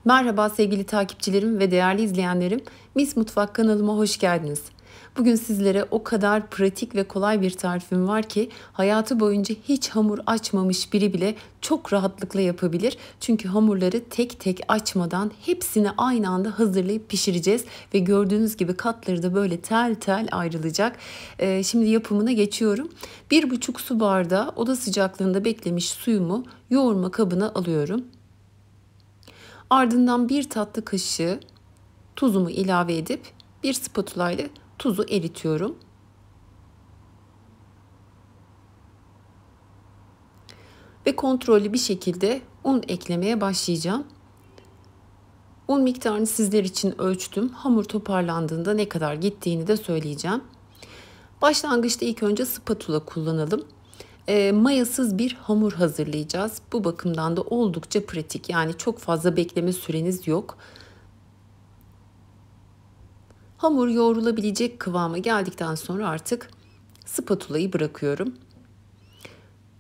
Merhaba sevgili takipçilerim ve değerli izleyenlerim. Mis Mutfak kanalıma hoş geldiniz. Bugün sizlere o kadar pratik ve kolay bir tarifim var ki hayatı boyunca hiç hamur açmamış biri bile çok rahatlıkla yapabilir. Çünkü hamurları tek tek açmadan hepsini aynı anda hazırlayıp pişireceğiz ve gördüğünüz gibi katları da böyle tel tel ayrılacak. Şimdi yapımına geçiyorum. 1,5 su bardağı oda sıcaklığında beklemiş suyumu yoğurma kabına alıyorum. Ardından 1 tatlı kaşığı tuzumu ilave edip bir spatula ile tuzu eritiyorum. Ve kontrollü bir şekilde un eklemeye başlayacağım. Un miktarını sizler için ölçtüm. Hamur toparlandığında ne kadar gittiğini de söyleyeceğim. Başlangıçta ilk önce spatula kullanalım. Mayasız bir hamur hazırlayacağız. Bu bakımdan da oldukça pratik. Yani çok fazla bekleme süreniz yok. Hamur yoğrulabilecek kıvama geldikten sonra artık spatulayı bırakıyorum.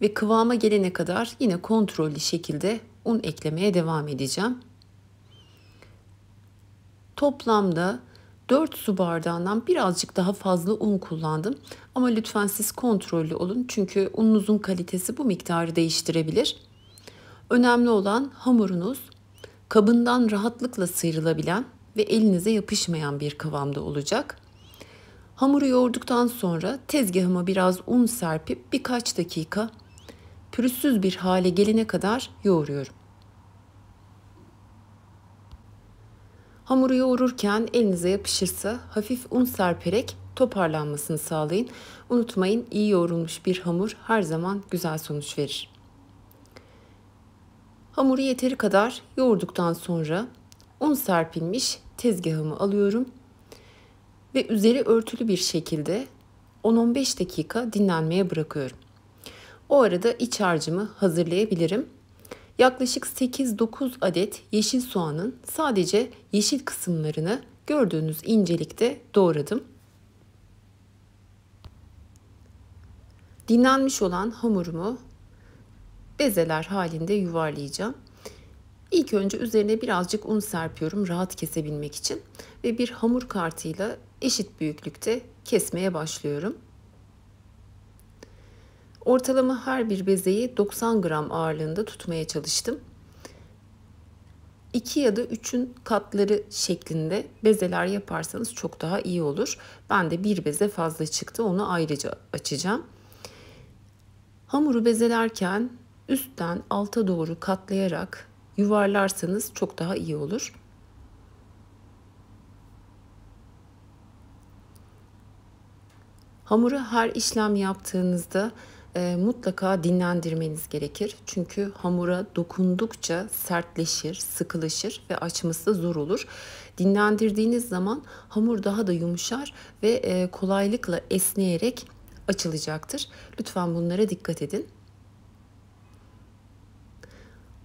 Ve kıvama gelene kadar yine kontrollü şekilde un eklemeye devam edeceğim. Toplamda 4 su bardağından birazcık daha fazla un kullandım. Ama lütfen siz kontrollü olun çünkü ununuzun kalitesi bu miktarı değiştirebilir. Önemli olan hamurunuz kabından rahatlıkla sıyrılabilen ve elinize yapışmayan bir kıvamda olacak. Hamuru yoğurduktan sonra tezgahıma biraz un serpip birkaç dakika pürüzsüz bir hale gelene kadar yoğuruyorum. Hamuru yoğururken elinize yapışırsa hafif un serperek toparlanmasını sağlayın. Unutmayın, iyi yoğrulmuş bir hamur her zaman güzel sonuç verir. Hamuru yeteri kadar yoğurduktan sonra un serpilmiş tezgahımı alıyorum ve üzeri örtülü bir şekilde 10-15 dakika dinlenmeye bırakıyorum. O arada iç harcımı hazırlayabilirim. Yaklaşık 8-9 adet yeşil soğanın sadece yeşil kısımlarını gördüğünüz incelikte doğradım. Dinlenmiş olan hamurumu bezeler halinde yuvarlayacağım. İlk önce üzerine birazcık un serpiyorum rahat kesebilmek için ve bir hamur kartıyla eşit büyüklükte kesmeye başlıyorum. Ortalama her bir bezeyi 90 gram ağırlığında tutmaya çalıştım. 2 ya da 3'ün katları şeklinde bezeler yaparsanız çok daha iyi olur. Ben de bir beze fazla çıktı, onu ayrıca açacağım. Hamuru bezelerken üstten alta doğru katlayarak yuvarlarsanız çok daha iyi olur. Hamuru her işlem yaptığınızda mutlaka dinlendirmeniz gerekir. Çünkü hamura dokundukça sertleşir, sıkılaşır ve açması da zor olur. Dinlendirdiğiniz zaman hamur daha da yumuşar ve kolaylıkla esneyerek açılacaktır. Lütfen bunlara dikkat edin.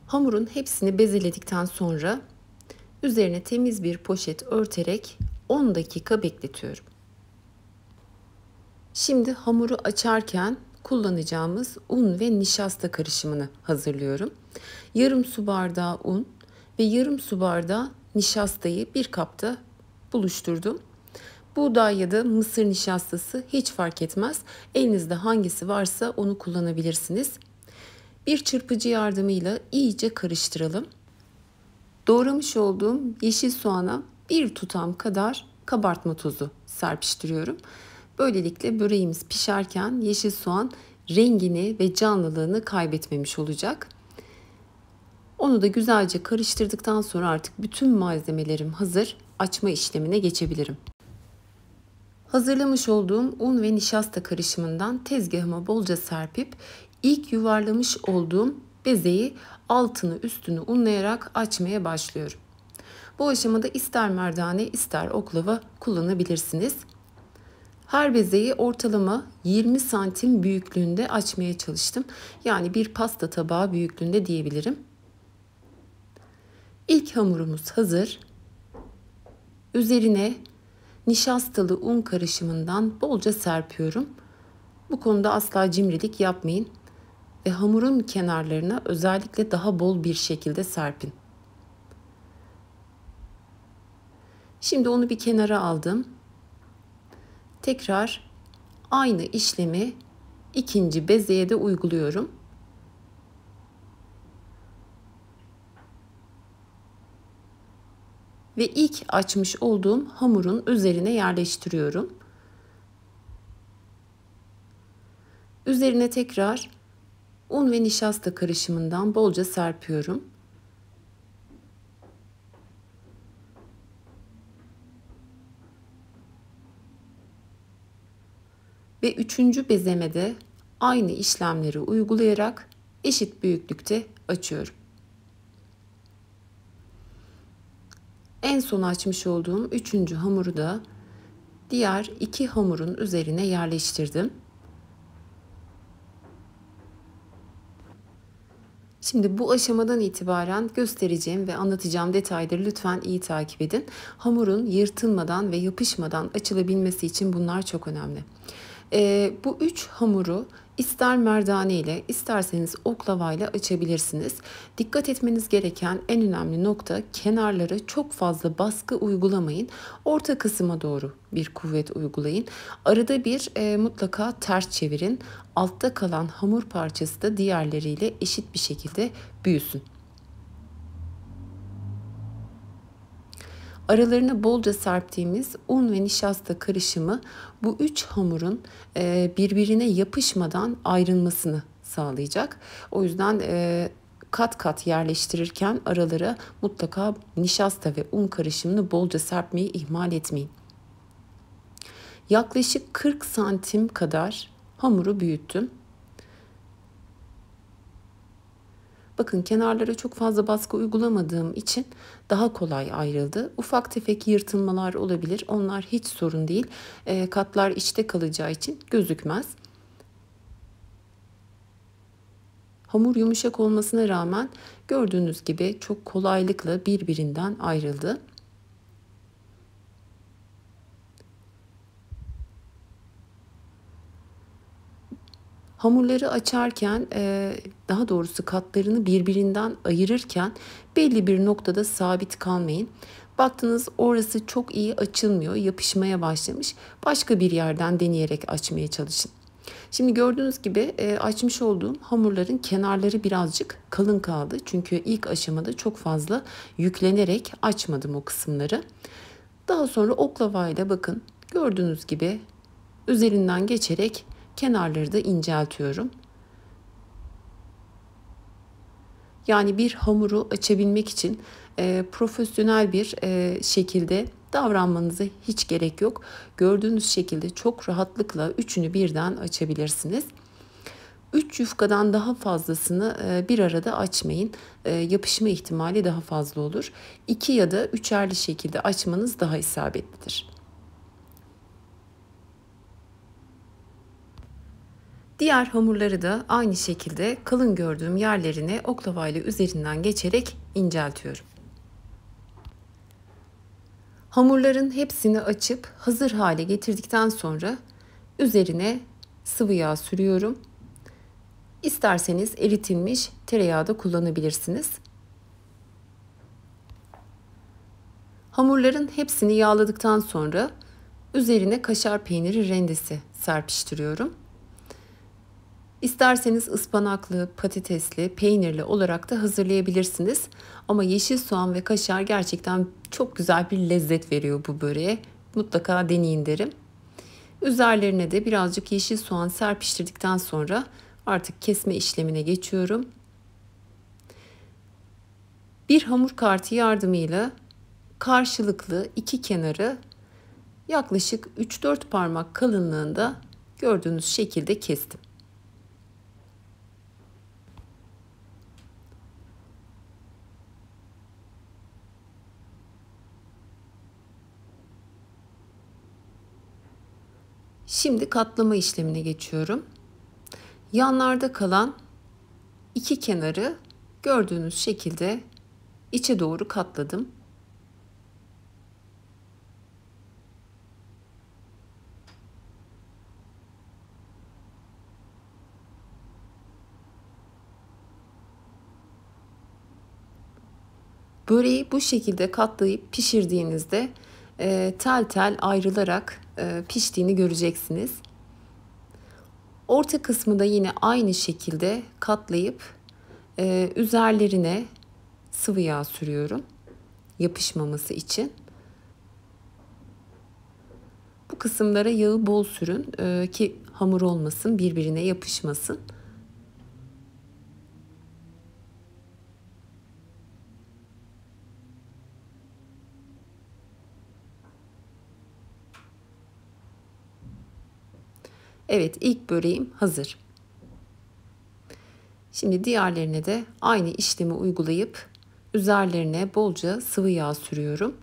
Hamurun hepsini bezeledikten sonra üzerine temiz bir poşet örterek 10 dakika bekletiyorum. Şimdi hamuru açarken kullanacağımız un ve nişasta karışımını hazırlıyorum. Yarım su bardağı un ve yarım su bardağı nişastayı bir kapta buluşturdum. Buğday ya da mısır nişastası hiç fark etmez. Elinizde hangisi varsa onu kullanabilirsiniz. Bir çırpıcı yardımıyla iyice karıştıralım. Doğramış olduğum yeşil soğana bir tutam kadar kabartma tozu serpiştiriyorum. Böylelikle böreğimiz pişerken yeşil soğan rengini ve canlılığını kaybetmemiş olacak. Onu da güzelce karıştırdıktan sonra artık bütün malzemelerim hazır. Açma işlemine geçebilirim. Hazırlamış olduğum un ve nişasta karışımından tezgahıma bolca serpip ilk yuvarlamış olduğum bezeyi altını üstünü unlayarak açmaya başlıyorum. Bu aşamada ister merdane ister oklava kullanabilirsiniz. Her bezeyi ortalama 20 santim büyüklüğünde açmaya çalıştım. Yani bir pasta tabağı büyüklüğünde diyebilirim. İlk hamurumuz hazır. Üzerine nişastalı un karışımından bolca serpiyorum. Bu konuda asla cimrilik yapmayın ve hamurun kenarlarına özellikle daha bol bir şekilde serpin. Şimdi onu bir kenara aldım. Tekrar aynı işlemi ikinci bezeye de uyguluyorum. Ve ilk açmış olduğum hamurun üzerine yerleştiriyorum. Üzerine tekrar un ve nişasta karışımından bolca serpiyorum. Ve üçüncü bezeme de aynı işlemleri uygulayarak eşit büyüklükte açıyorum. En son açmış olduğum üçüncü hamuru da diğer iki hamurun üzerine yerleştirdim. Şimdi bu aşamadan itibaren göstereceğim ve anlatacağım detayları lütfen iyi takip edin. Hamurun yırtılmadan ve yapışmadan açılabilmesi için bunlar çok önemli. Bu üç hamuru ister merdane ile isterseniz oklava ile açabilirsiniz. Dikkat etmeniz gereken en önemli nokta, kenarlara çok fazla baskı uygulamayın. Orta kısma doğru bir kuvvet uygulayın. Arada bir mutlaka ters çevirin. Altta kalan hamur parçası da diğerleriyle eşit bir şekilde büyüsün. Aralarına bolca serptiğimiz un ve nişasta karışımı bu üç hamurun birbirine yapışmadan ayrılmasını sağlayacak. O yüzden kat kat yerleştirirken aralara mutlaka nişasta ve un karışımını bolca serpmeyi ihmal etmeyin. Yaklaşık 40 santim kadar hamuru büyüttüm. Bakın, kenarlara çok fazla baskı uygulamadığım için daha kolay ayrıldı. Ufak tefek yırtılmalar olabilir. Onlar hiç sorun değil. Katlar içte kalacağı için gözükmez. Hamur yumuşak olmasına rağmen gördüğünüz gibi çok kolaylıkla birbirinden ayrıldı. Hamurları açarken, daha doğrusu katlarını birbirinden ayırırken belli bir noktada sabit kalmayın. Baktınız orası çok iyi açılmıyor, yapışmaya başlamış. Başka bir yerden deneyerek açmaya çalışın. Şimdi gördüğünüz gibi açmış olduğum hamurların kenarları birazcık kalın kaldı. Çünkü ilk aşamada çok fazla yüklenerek açmadım o kısımları. Daha sonra oklavayla bakın gördüğünüz gibi üzerinden geçerek kenarları da inceltiyorum. Yani bir hamuru açabilmek için profesyonel bir şekilde davranmanıza hiç gerek yok. Gördüğünüz şekilde çok rahatlıkla üçünü birden açabilirsiniz. 3 yufkadan daha fazlasını bir arada açmayın. Yapışma ihtimali daha fazla olur. 2 ya da üçerli şekilde açmanız daha isabetlidir. Diğer hamurları da aynı şekilde kalın gördüğüm yerlerine oklavayla üzerinden geçerek inceltiyorum. Hamurların hepsini açıp hazır hale getirdikten sonra üzerine sıvı yağ sürüyorum. İsterseniz eritilmiş tereyağı da kullanabilirsiniz. Hamurların hepsini yağladıktan sonra üzerine kaşar peyniri rendesi serpiştiriyorum. İsterseniz ıspanaklı, patatesli, peynirli olarak da hazırlayabilirsiniz. Ama yeşil soğan ve kaşar gerçekten çok güzel bir lezzet veriyor bu böreğe. Mutlaka deneyin derim. Üzerlerine de birazcık yeşil soğan serpiştirdikten sonra artık kesme işlemine geçiyorum. Bir hamur kartı yardımıyla karşılıklı iki kenarı yaklaşık 3-4 parmak kalınlığında gördüğünüz şekilde kestim. Şimdi katlama işlemine geçiyorum. Yanlarda kalan iki kenarı gördüğünüz şekilde içe doğru katladım. Böreği bu şekilde katlayıp pişirdiğinizde tel tel ayrılarak piştiğini göreceksiniz. Orta kısmı da yine aynı şekilde katlayıp üzerlerine sıvı yağ sürüyorum yapışmaması için. Bu kısımlara yağı bol sürün ki hamur olmasın, birbirine yapışmasın. Evet, ilk böreğim hazır. Şimdi diğerlerine de aynı işlemi uygulayıp üzerlerine bolca sıvı yağ sürüyorum.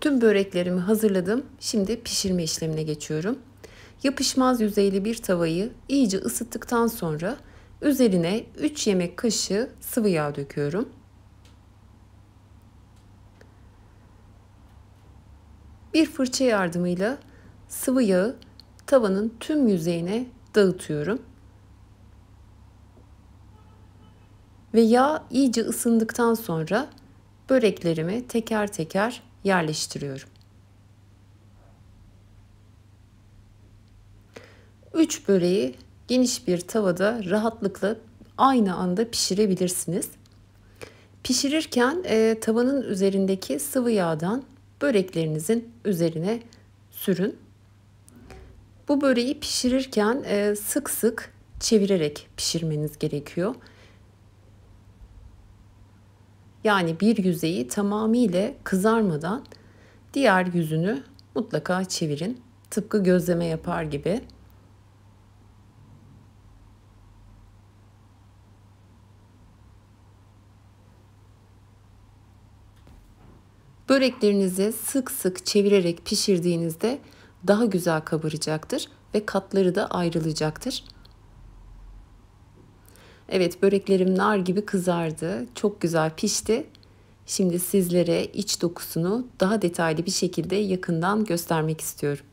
Tüm böreklerimi hazırladım. Şimdi pişirme işlemine geçiyorum. Yapışmaz yüzeyli bir tavayı iyice ısıttıktan sonra üzerine 3 yemek kaşığı sıvı yağ döküyorum. Bir fırça yardımıyla sıvı yağı tavanın tüm yüzeyine dağıtıyorum. Ve yağ iyice ısındıktan sonra böreklerimi teker teker yerleştiriyorum. 3 böreği geniş bir tavada rahatlıkla aynı anda pişirebilirsiniz. Pişirirken tavanın üzerindeki sıvı yağdan böreklerinizin üzerine sürün. Bu böreği pişirirken sık sık çevirerek pişirmeniz gerekiyor. Yani bir yüzeyi tamamıyla kızarmadan diğer yüzünü mutlaka çevirin. Tıpkı gözleme yapar gibi. Böreklerinizi sık sık çevirerek pişirdiğinizde daha güzel kabaracaktır ve katları da ayrılacaktır. Evet, böreklerim nar gibi kızardı. Çok güzel pişti. Şimdi sizlere iç dokusunu daha detaylı bir şekilde yakından göstermek istiyorum.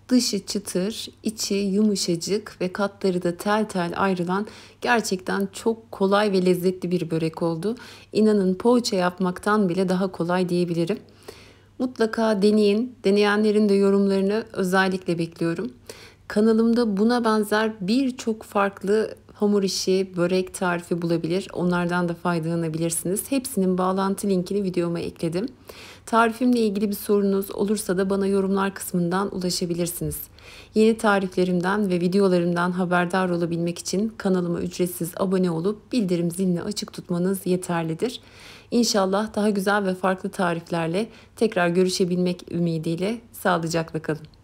Dışı çıtır, içi yumuşacık ve katları da tel tel ayrılan gerçekten çok kolay ve lezzetli bir börek oldu. İnanın poğaça yapmaktan bile daha kolay diyebilirim. Mutlaka deneyin. Deneyenlerin de yorumlarını özellikle bekliyorum. Kanalımda buna benzer birçok farklı hamur işi, börek tarifi bulabilir. Onlardan da faydalanabilirsiniz. Hepsinin bağlantı linkini videoma ekledim. Tarifimle ilgili bir sorunuz olursa da bana yorumlar kısmından ulaşabilirsiniz. Yeni tariflerimden ve videolarımdan haberdar olabilmek için kanalıma ücretsiz abone olup bildirim zilini açık tutmanız yeterlidir. İnşallah daha güzel ve farklı tariflerle tekrar görüşebilmek ümidiyle sağlıcakla kalın.